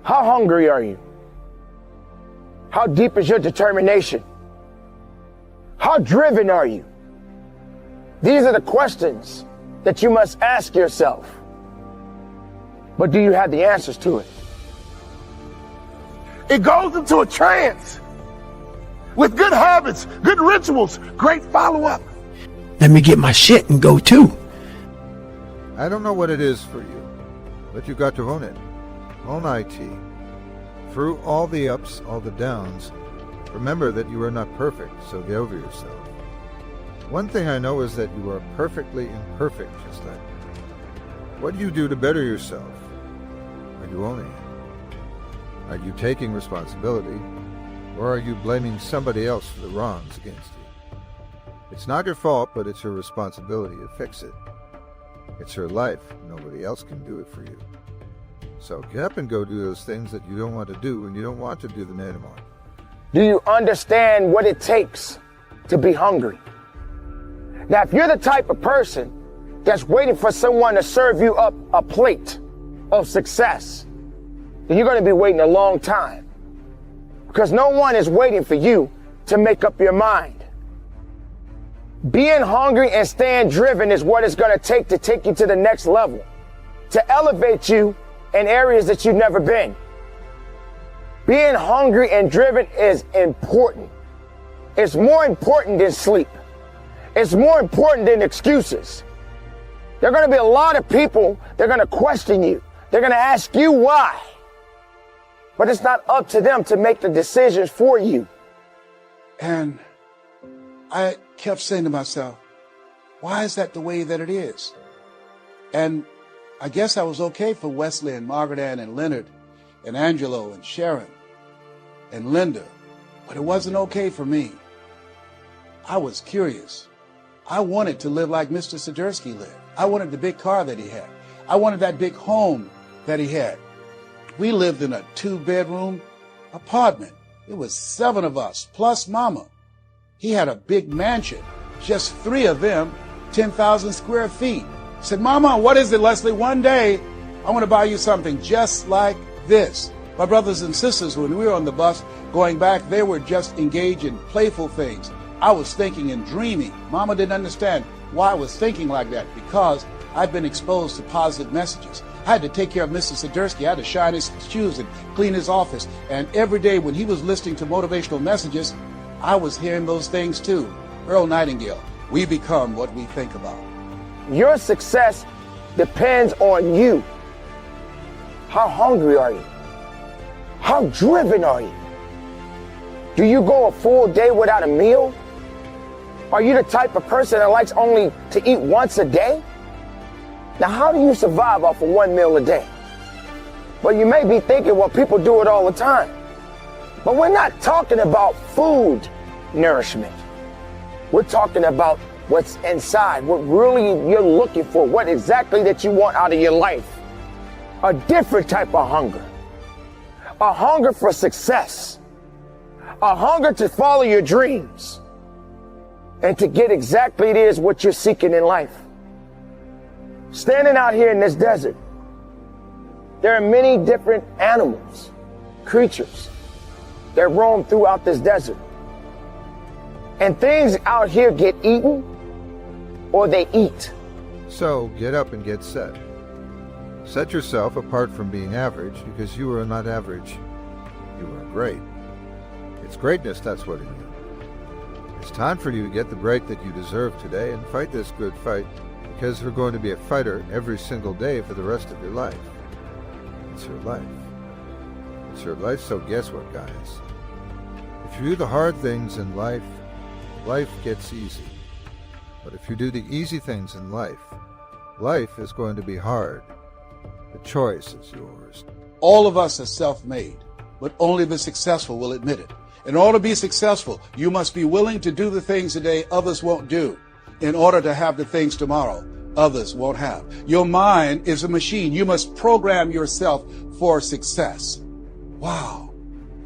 How hungry are you? How deep is your determination? How driven are you? These are the questions that you must ask yourself. But do you have the answers to it? It goes into a trance with good habits, good rituals, great follow-up. Let me get my shit and go too. I don't know what it is for you, but you got to own it. Own IT. Through all the ups, all the downs, remember that you are not perfect, so get over yourself. One thing I know is that you are perfectly imperfect, just like me. What do you do to better yourself? Are you owning it? Are you taking responsibility? Or are you blaming somebody else for the wrongs against you? It's not your fault, but it's your responsibility to fix it. It's your life. Nobody else can do it for you. So get up and go do those things that you don't want to do when you don't want to do them anymore. Do you understand what it takes to be hungry? Now, if you're the type of person that's waiting for someone to serve you up a plate of success, then you're going to be waiting a long time. Because no one is waiting for you to make up your mind. Being hungry and staying driven is what it's going to take you to the next level, to elevate you in areas that you've never been. Being hungry and driven is important. It's more important than sleep. It's more important than excuses. There are going to be a lot of people, they're going to question you. They're going to ask you why. But it's not up to them to make the decisions for you. And I kept saying to myself, why is that the way that it is? And I guess I was okay for Wesley and Margaret Ann and Leonard and Angelo and Sharon and Linda, but it wasn't okay for me. I was curious. I wanted to live like Mr. Sidursky lived. I wanted the big car that he had. I wanted that big home that he had. We lived in a 2-bedroom apartment. It was 7 of us, plus Mama. He had a big mansion, just 3 of them, 10,000 square feet. I said, Mama, what is it, Leslie? One day, I want to buy you something just like this. My brothers and sisters, when we were on the bus going back, they were just engaged in playful things. I was thinking and dreaming. Mama didn't understand why I was thinking like that, because I'd been exposed to positive messages. I had to take care of Mr. Sidursky. I had to shine his shoes and clean his office. And every day when he was listening to motivational messages, I was hearing those things too. Earl Nightingale, we become what we think about. Your success depends on you. How hungry are you? How driven are you? Do you go a full day without a meal? Are you the type of person that likes only to eat once a day? Now, how do you survive off of 1 meal a day? Well, you may be thinking, well, people do it all the time. But we're not talking about food nourishment. We're talking about what's inside, what really you're looking for, what exactly that you want out of your life. A different type of hunger. A hunger for success. A hunger to follow your dreams. And to get exactly it is what you're seeking in life. Standing out here in this desert, there are many different animals, creatures that roam throughout this desert. And things out here get eaten or they eat. So get up and get set. Set yourself apart from being average, because you are not average. You are great. It's greatness, that's what it is. It's time for you to get the break that you deserve today and fight this good fight, because you're going to be a fighter every single day for the rest of your life. It's your life. It's your life, so guess what, guys? If you do the hard things in life, life gets easy. But if you do the easy things in life, life is going to be hard. The choice is yours. All of us are self-made, but only the successful will admit it. In order to be successful, you must be willing to do the things today others won't do, in order to have the things tomorrow others won't have. Your mind is a machine. You must program yourself for success. Wow.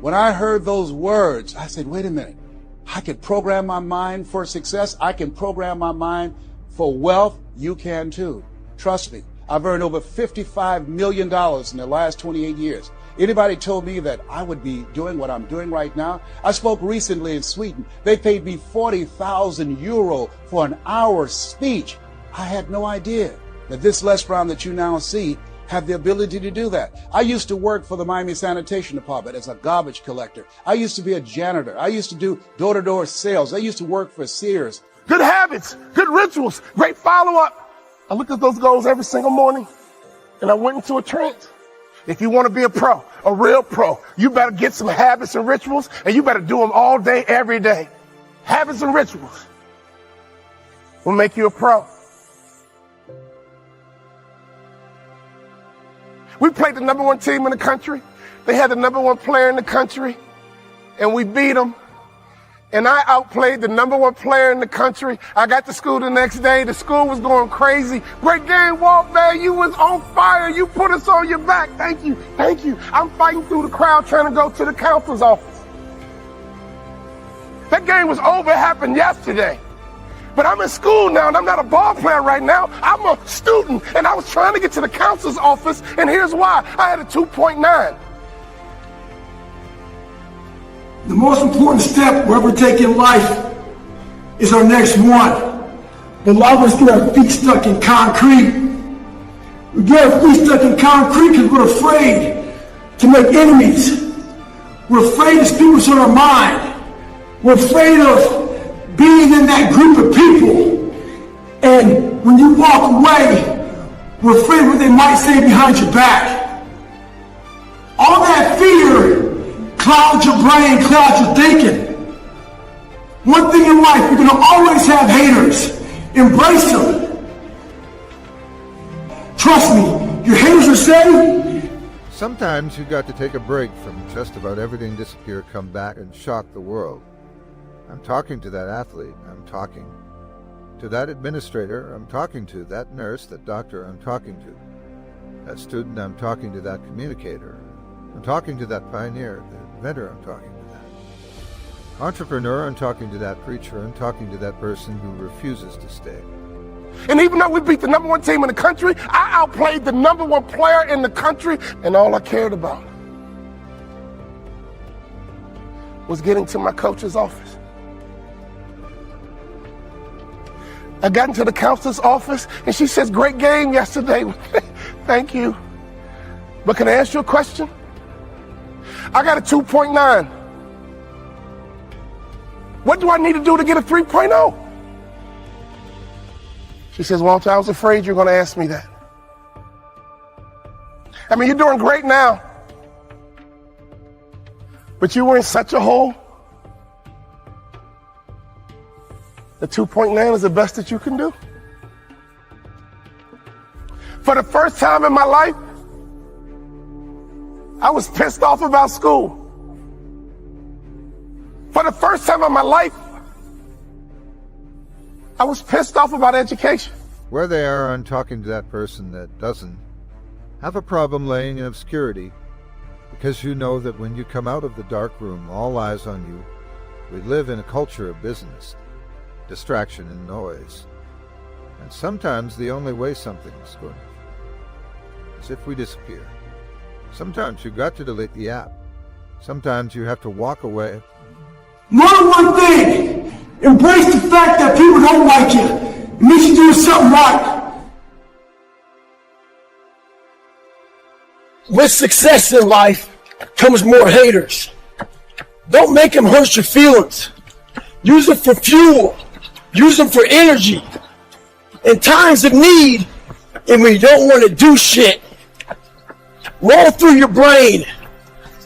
When I heard those words, I said, wait a minute. I can program my mind for success. I can program my mind for wealth. You can too. Trust me. I've earned over $55 million in the last 28 years. Anybody told me that I would be doing what I'm doing right now? I spoke recently in Sweden. They paid me 40,000 euro for an hour speech. I had no idea that this Les Brown that you now see have the ability to do that. I used to work for the Miami Sanitation Department as a garbage collector. I used to be a janitor. I used to do door-to-door sales. I used to work for Sears. Good habits, good rituals, great follow-up. I looked at those goals every single morning, and I went into a trance. If you want to be a pro, a real pro, you better get some habits and rituals, and you better do them all day, every day. Habits and rituals will make you a pro. We played the #1 team in the country. They had the #1 player in the country, and we beat them. And I outplayed the #1 player in the country. I got to school the next day. The school was going crazy. Great game, Walt, man. You was on fire. You put us on your back. Thank you. Thank you. I'm fighting through the crowd trying to go to the counselor's office. That game was over. It happened yesterday. But I'm in school now, and I'm not a ball player right now. I'm a student, and I was trying to get to the counselor's office, and here's why. I had a 2.9. The most important step we'll ever take in life is our next one. But a lot of us get our feet stuck in concrete. We get our feet stuck in concrete because we're afraid to make enemies. We're afraid to speak what's on our mind. We're afraid of being in that group of people. And when you walk away, we're afraid what they might say behind your back. All that fear clouds your brain, clouds your thinking. One thing in life, you're going to always have haters. Embrace them. Trust me, your haters are saying. Sometimes you got to take a break from just about everything disappear, come back, and shock the world. I'm talking to that athlete. I'm talking to that administrator. I'm talking to that nurse, that doctor. I'm talking to that student. I'm talking to that communicator. I'm talking to that pioneer, the inventor. I'm talking to that entrepreneur. I'm talking to that preacher. I'm talking to that person who refuses to stay. And even though we beat the #1 team in the country, I outplayed the #1 player in the country, and all I cared about was getting to my coach's office. I got into the counselor's office, and she says, "Great game yesterday." Thank you. But can I ask you a question? I got a 2.9. What do I need to do to get a 3.0? She says, "Walter, I was afraid you're going to ask me that." I mean, you're doing great now, but you were in such a hole. The 2.9 is the best that you can do. For the first time in my life, I was pissed off about school. For the first time in my life, I was pissed off about education. Where they are, I'm talking to that person that doesn't have a problem laying in obscurity, because you know that when you come out of the dark room, all eyes on you. We live in a culture of business, distraction and noise. And sometimes the only way something's good is if we disappear. Sometimes you got to delete the app. Sometimes you have to walk away. Learn one thing. Embrace the fact that people don't like you. It means you're doing something right. With success in life comes more haters. Don't make them hurt your feelings. Use them for fuel. Use them for energy. In times of need, and when you don't want to do shit, roll through your brain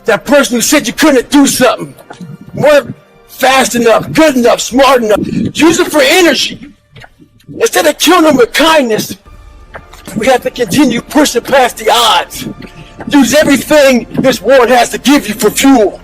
that person who said you couldn't do something. Weren't fast enough, good enough, smart enough. Use it for energy. Instead of killing them with kindness, we have to continue pushing past the odds. Use everything this world has to give you for fuel.